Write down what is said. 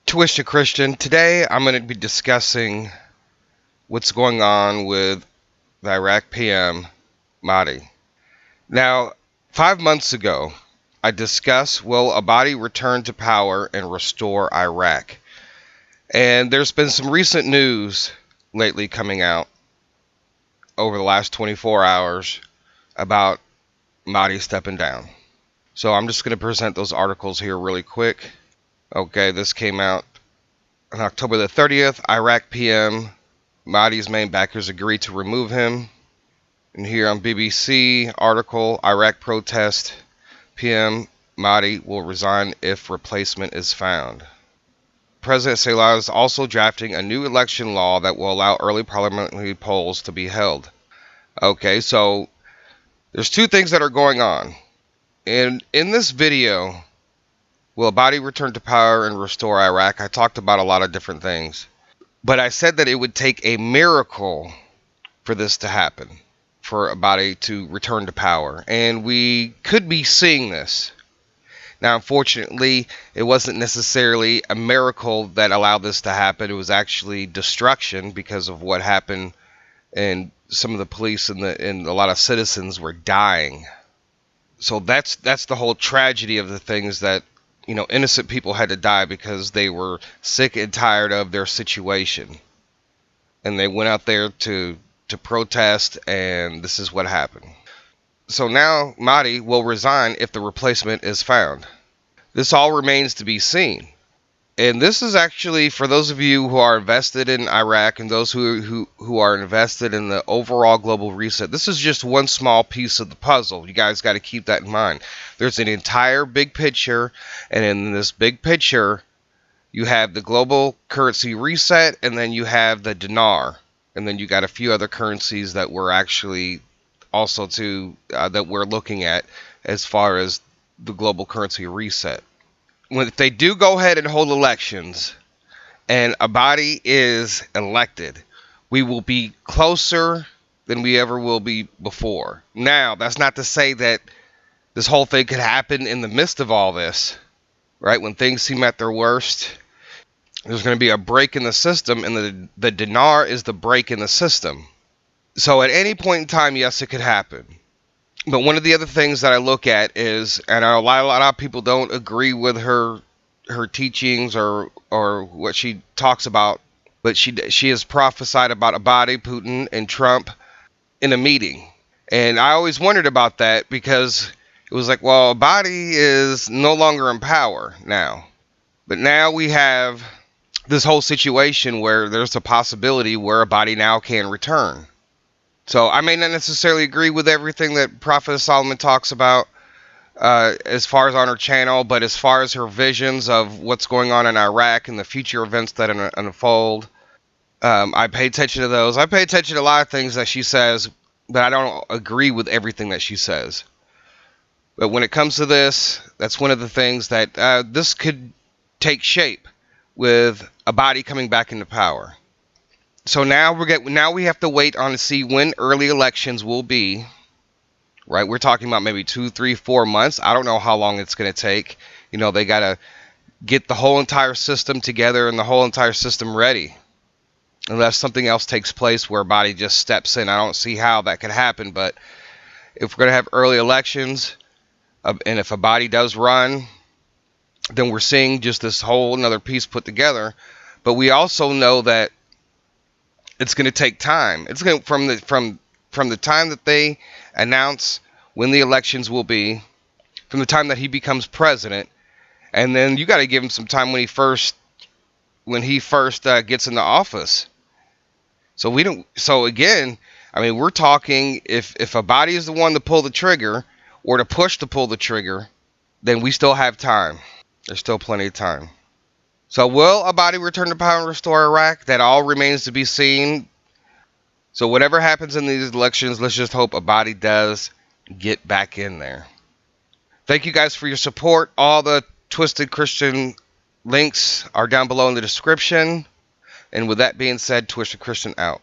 Twisted Christian. Today I'm going to be discussing what's going on with the Iraq PM, Abadi. Now, 5 months ago, I discussed will Abadi return to power and restore Iraq? And there's been some recent news lately coming out over the last 24 hours about Abadi stepping down. So I'm just going to present those articles here really quick. Okay, this came out on October the 30th. Iraq PM, Abadi's main backers agreed to remove him. And here on BBC article, Iraq protest, PM Abadi will resign if replacement is found. President Saleh is also drafting a new election law that will allow early parliamentary polls to be held. Okay, so there's two things that are going on. And in this video, will Abadi return to power and restore Iraq? I talked about a lot of different things. But I said that it would take a miracle for this to happen, for Abadi to return to power. And we could be seeing this. Now, unfortunately, it wasn't necessarily a miracle that allowed this to happen. It was actually destruction because of what happened, and some of the police and a lot of citizens were dying. So that's the whole tragedy of the things that, innocent people had to die because they were sick and tired of their situation. And they went out there to protest, and this is what happened. So now Abadi will resign if the replacement is found. This all remains to be seen. And this is actually for those of you who are invested in Iraq and those who are invested in the overall global reset. This is just one small piece of the puzzle. You guys got to keep that in mind. There's an entire big picture, and in this big picture, you have the global currency reset, and then you have the dinar, and then you got a few other currencies that we're actually also that we're looking at as far as the global currency reset. If they do go ahead and hold elections and Abadi is elected, we will be closer than we ever will be before. Now, that's not to say that this whole thing could happen in the midst of all this, right? When things seem at their worst, there's going to be a break in the system, and the dinar is the break in the system. So at any point in time, yes, it could happen. But one of the other things that I look at is, and a lot of people don't agree with her teachings or what she talks about, but she has prophesied about Abadi, Putin, and Trump in a meeting. And I always wondered about that because it was like, well, Abadi is no longer in power now. But now we have this whole situation where there's a possibility where Abadi now can return. So I may not necessarily agree with everything that Prophet Solomon talks about as far as on her channel, but as far as her visions of what's going on in Iraq and the future events that unfold, I pay attention to those. I pay attention to a lot of things that she says, but I don't agree with everything that she says. But when it comes to this, that's one of the things that this could take shape with Abadi coming back into power. So now we have to wait on to see when early elections will be, right? We're talking about maybe 2, 3, 4 months. I don't know how long it's going to take. They got to get the whole entire system together and the whole entire system ready. Unless something else takes place where Abadi just steps in. I don't see how that could happen. But if we're going to have early elections, and if Abadi does run, then we're seeing just this whole another piece put together. But we also know that it's going to take time. It's going from the time that they announce when the elections will be, from the time that he becomes president, and then you got to give him some time when he first gets into office. So again, I mean, we're talking if Abadi is the one to pull the trigger or to push to pull the trigger, then we still have time. There's still plenty of time. So will Abadi return to power and restore Iraq? That all remains to be seen. So whatever happens in these elections, let's just hope Abadi does get back in there. Thank you guys for your support. All the Twisted Christian links are down below in the description. And with that being said, Twisted Christian out.